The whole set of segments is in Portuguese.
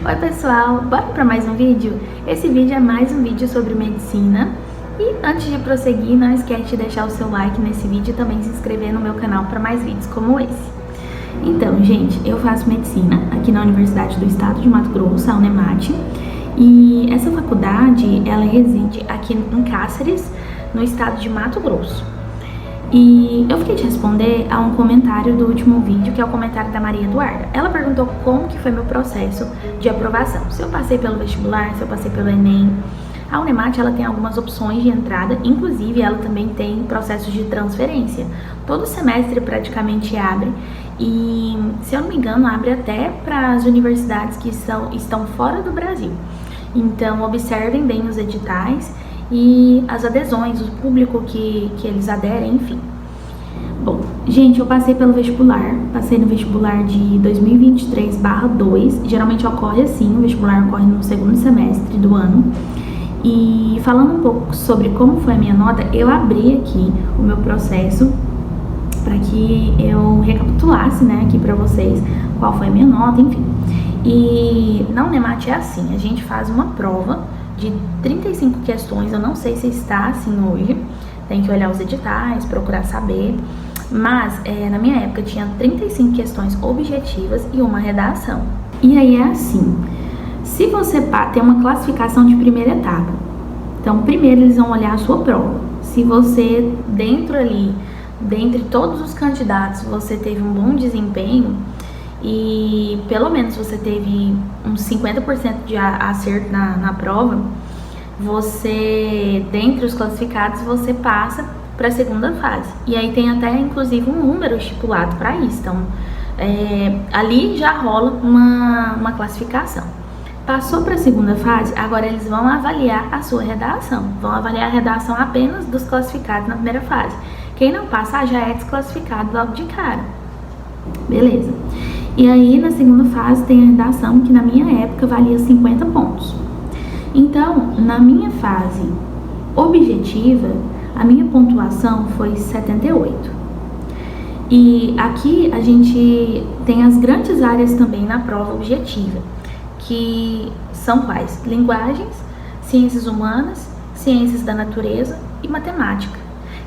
Oi pessoal, bora para mais um vídeo? Esse vídeo é mais um vídeo sobre medicina. E antes de prosseguir, não esquece de deixar o seu like nesse vídeo e também se inscrever no meu canal para mais vídeos como esse. Então, gente, eu faço medicina aqui na Universidade do Estado de Mato Grosso, a Unemat. E essa faculdade, ela reside aqui em Cáceres, no estado de Mato Grosso. E eu fiquei de responder a um comentário do último vídeo, que é o comentário da Maria Eduarda. Ela perguntou como que foi meu processo de aprovação. Se eu passei pelo vestibular, se eu passei pelo Enem. A Unemat, ela tem algumas opções de entrada, inclusive ela também tem processos de transferência. Todo semestre praticamente abre e, se eu não me engano, abre até para as universidades que estão fora do Brasil. Então, observem bem os editais e as adesões, o público que eles aderem, enfim. Bom, gente, eu passei pelo vestibular, passei no vestibular de 2023/2, geralmente ocorre assim, o vestibular ocorre no segundo semestre do ano. E falando um pouco sobre como foi a minha nota, eu abri aqui o meu processo para que eu recapitulasse, né, aqui para vocês qual foi a minha nota, enfim. E na Unemat é assim, a gente faz uma prova de 35 questões, eu não sei se está assim hoje, tem que olhar os editais, procurar saber, mas na minha época tinha 35 questões objetivas e uma redação. E aí é assim, se você tem uma classificação de primeira etapa, então primeiro eles vão olhar a sua prova, se você dentre todos os candidatos, você teve um bom desempenho, e pelo menos você teve uns 50% de acerto na prova, você, dentre os classificados, você passa para a segunda fase. E aí tem até, inclusive, um número estipulado para isso. Então, ali já rola uma classificação. Passou para a segunda fase, agora eles vão avaliar a sua redação. Vão avaliar a redação apenas dos classificados na primeira fase. Quem não passar já é desclassificado logo de cara. Beleza. E aí, na segunda fase, tem a redação, que na minha época valia 50 pontos. Então, na minha fase objetiva, a minha pontuação foi 78. E aqui a gente tem as grandes áreas também na prova objetiva, que são quais? Linguagens, ciências humanas, ciências da natureza e matemática.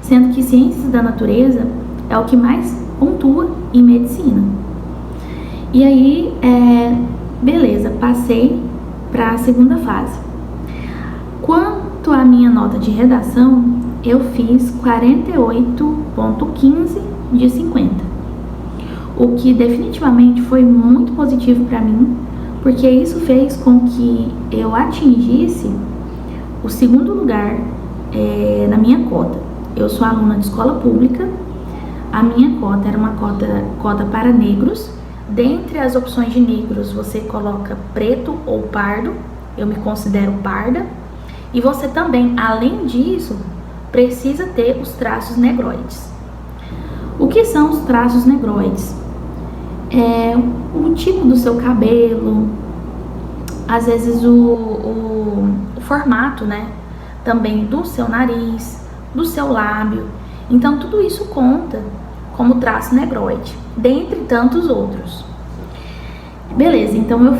Sendo que ciências da natureza é o que mais pontua em medicina. E aí, beleza, passei para a segunda fase. Quanto à minha nota de redação, eu fiz 48,15 de 50. O que definitivamente foi muito positivo para mim, porque isso fez com que eu atingisse o segundo lugar na minha cota. Eu sou aluna de escola pública, a minha cota era uma cota para negros. Dentre as opções de negros, você coloca preto ou pardo, eu me considero parda. E você também, além disso, precisa ter os traços negroides. O que são os traços negroides? É o tipo do seu cabelo, às vezes o formato, né? Também do seu nariz, do seu lábio. Então, tudo isso conta como traço negroide, dentre tantos outros. Beleza, então no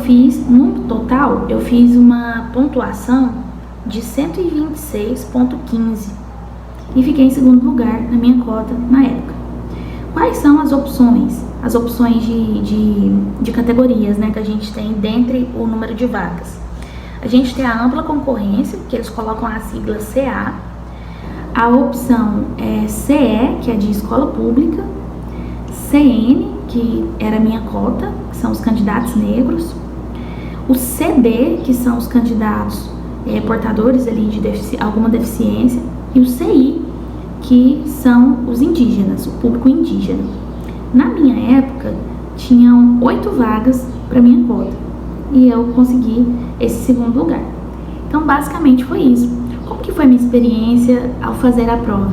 total, eu fiz uma pontuação de 126,15 e fiquei em segundo lugar na minha cota na época. Quais são as opções? As opções de categorias, né, que a gente tem dentre o número de vagas. A gente tem a ampla concorrência, que eles colocam a sigla CA. A opção é CE, que é de escola pública, CN, que era a minha cota, que são os candidatos negros, o CD, que são os candidatos portadores ali de alguma deficiência, e o CI, que são os indígenas, o público indígena. Na minha época, tinham 8 vagas para minha cota, e eu consegui esse segundo lugar. Então, basicamente foi isso. Como que foi minha experiência ao fazer a prova?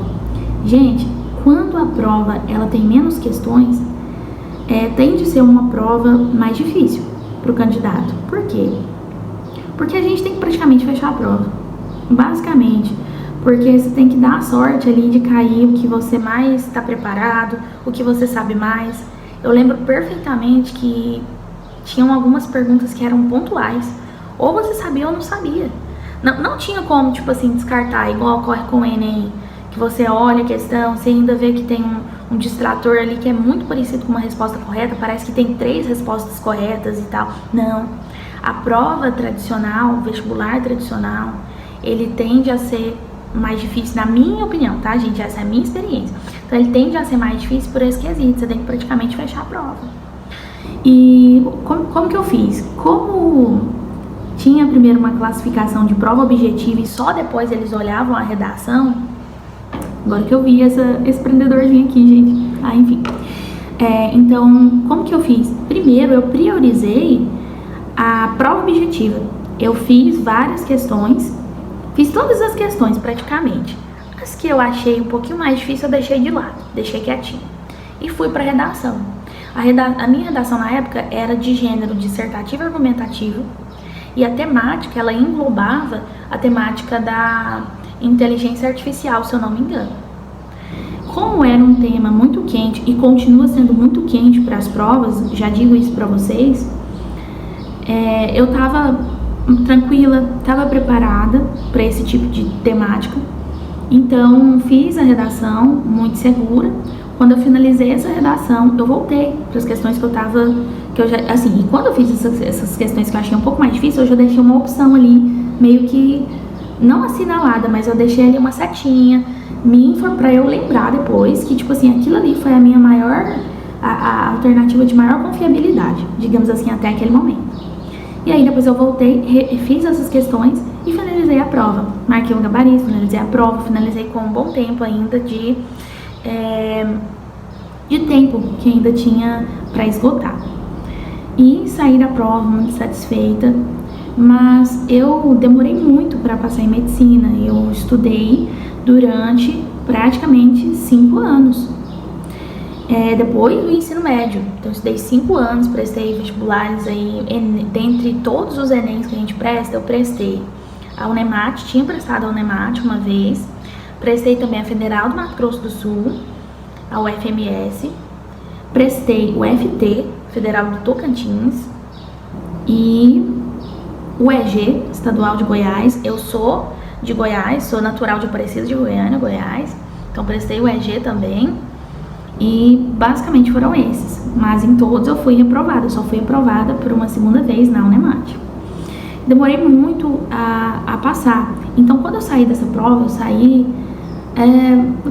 Gente, quando a prova ela tem menos questões, tende a ser uma prova mais difícil para o candidato. Por quê? Porque a gente tem que praticamente fechar a prova, basicamente, porque você tem que dar a sorte ali de cair o que você mais está preparado, o que você sabe mais. Eu lembro perfeitamente que tinham algumas perguntas que eram pontuais. Ou você sabia ou não sabia. Não tinha como, tipo assim, descartar, igual ocorre com o Enem, que você olha a questão, você ainda vê que tem um distrator ali que é muito parecido com uma resposta correta, parece que tem 3 respostas corretas e tal. Não. A prova tradicional, o vestibular tradicional, ele tende a ser mais difícil, na minha opinião, tá, gente? Essa é a minha experiência. Então, ele tende a ser mais difícil por esse quesito, você tem que praticamente fechar a prova. E como que eu fiz? Como tinha primeiro uma classificação de prova objetiva e só depois eles olhavam a redação, agora que eu vi esse prendedorzinho aqui, gente. Enfim. Então, como que eu fiz? Primeiro, eu priorizei a prova objetiva. Eu fiz várias questões, fiz todas as questões praticamente. As que eu achei um pouquinho mais difícil eu deixei de lado, deixei quietinho. E fui para a redação. A minha redação na época era de gênero dissertativo e argumentativo. E a temática, ela englobava a temática da inteligência artificial, se eu não me engano. Como era um tema muito quente e continua sendo muito quente para as provas, já digo isso para vocês, eu estava tranquila, estava preparada para esse tipo de temática. Então, fiz a redação muito segura. Quando eu finalizei essa redação, eu voltei para as questões e quando eu fiz essas questões que eu achei um pouco mais difícil, eu já deixei uma opção ali, meio que, não assinalada, mas eu deixei ali uma setinha, para eu lembrar depois que, tipo assim, aquilo ali foi a minha a alternativa de maior confiabilidade, digamos assim, até aquele momento. E aí depois eu voltei, fiz essas questões e finalizei a prova. Marquei um gabarito, finalizei a prova, finalizei com um bom tempo ainda de tempo que ainda tinha para esgotar. E saí da prova muito satisfeita, mas eu demorei muito para passar em medicina. Eu estudei durante praticamente 5 anos. Depois do ensino médio, então eu estudei 5 anos, prestei vestibulares aí, dentre todos os Enems que a gente presta, eu prestei a Unemat, tinha prestado a Unemat uma vez, prestei também a Federal do Mato Grosso do Sul, a UFMS, prestei o FT, Federal do Tocantins, e o EG, Estadual de Goiás. Eu sou de Goiás, sou natural de Aparecida de Goiânia, Goiás, então prestei o EG também. E basicamente foram esses, mas em todos eu fui reprovada, eu só fui aprovada por uma segunda vez na Unemat. Demorei muito a passar, então quando eu saí dessa prova, eu saí,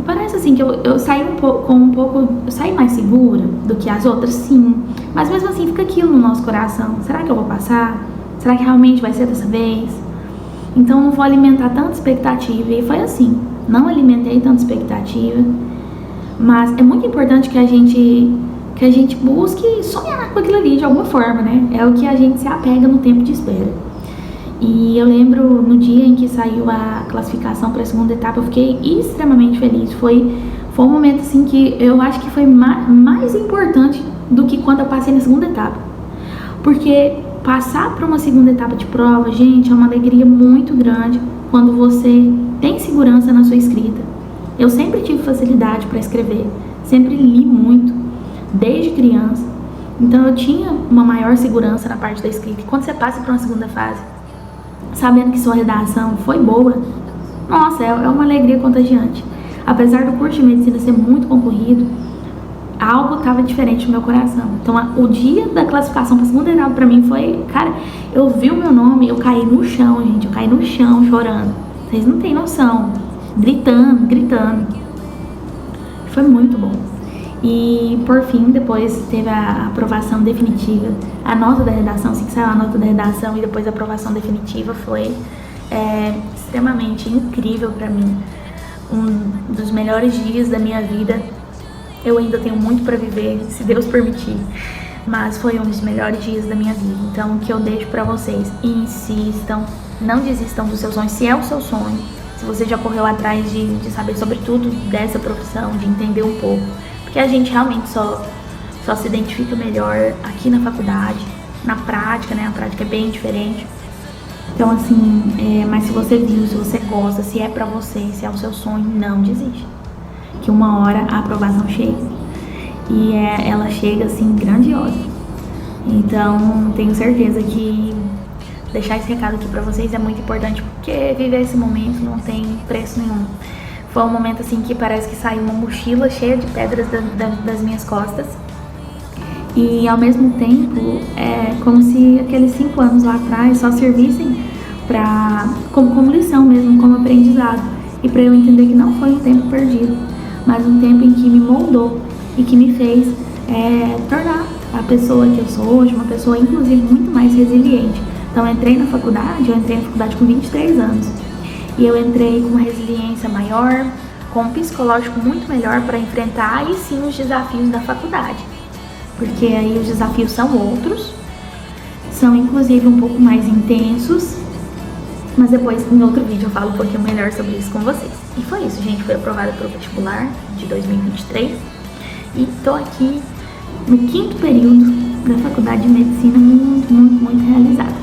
parece assim que eu saí eu saí mais segura do que as outras, sim, mas mesmo assim fica aquilo no nosso coração, será que eu vou passar? Será que realmente vai ser dessa vez? Então não vou alimentar tanta expectativa, e foi assim, não alimentei tanta expectativa. Mas é muito importante que a gente busque sonhar com aquilo ali de alguma forma, né? É o que a gente se apega no tempo de espera. E eu lembro no dia em que saiu a classificação para a segunda etapa, eu fiquei extremamente feliz. Foi um momento assim que eu acho que foi mais importante do que quando eu passei na segunda etapa. Porque passar para uma segunda etapa de prova, gente, é uma alegria muito grande quando você tem segurança na sua escrita. Eu sempre tive facilidade para escrever, sempre li muito, desde criança. Então eu tinha uma maior segurança na parte da escrita. E quando você passa para uma segunda fase, sabendo que sua redação foi boa, nossa, é uma alegria contagiante. Apesar do curso de medicina ser muito concorrido, algo estava diferente no meu coração. Então o dia da classificação para a segunda etapa para mim foi, cara, eu vi o meu nome, eu caí no chão, gente, eu caí no chão chorando. Vocês não têm noção. Gritando. Foi muito bom. E por fim, depois teve a aprovação definitiva. A nota da redação, assim que saiu a nota da redação e depois a aprovação definitiva, foi extremamente incrível pra mim. Um dos melhores dias da minha vida. Eu ainda tenho muito pra viver, se Deus permitir. Mas foi um dos melhores dias da minha vida. Então, o que eu deixo pra vocês: insistam, não desistam dos seus sonhos. Se é o seu sonho, se você já correu atrás de saber sobre tudo dessa profissão, de entender um pouco, porque a gente realmente só se identifica melhor aqui na faculdade, na prática, né? A prática é bem diferente. Então, assim, mas se você viu, se você gosta, se é pra você, se é o seu sonho, não desiste. Que uma hora a aprovação chega. E ela chega, assim, grandiosa. Então, tenho certeza que deixar esse recado aqui pra vocês é muito importante, porque viver esse momento não tem preço nenhum. Foi um momento assim que parece que saiu uma mochila cheia de pedras das minhas costas. E ao mesmo tempo, é como se aqueles 5 anos lá atrás só servissem como lição mesmo, como aprendizado. E para eu entender que não foi um tempo perdido, mas um tempo em que me moldou e que me fez tornar a pessoa que eu sou hoje, uma pessoa inclusive muito mais resiliente. Então eu entrei na faculdade com 23 anos. E eu entrei com uma resiliência maior, com um psicológico muito melhor para enfrentar aí sim os desafios da faculdade. Porque aí os desafios são outros, são inclusive um pouco mais intensos, mas depois em outro vídeo eu falo um pouquinho melhor sobre isso com vocês. E foi isso, gente, fui aprovada para o vestibular de 2023 e tô aqui no 5º período da faculdade de medicina muito realizada.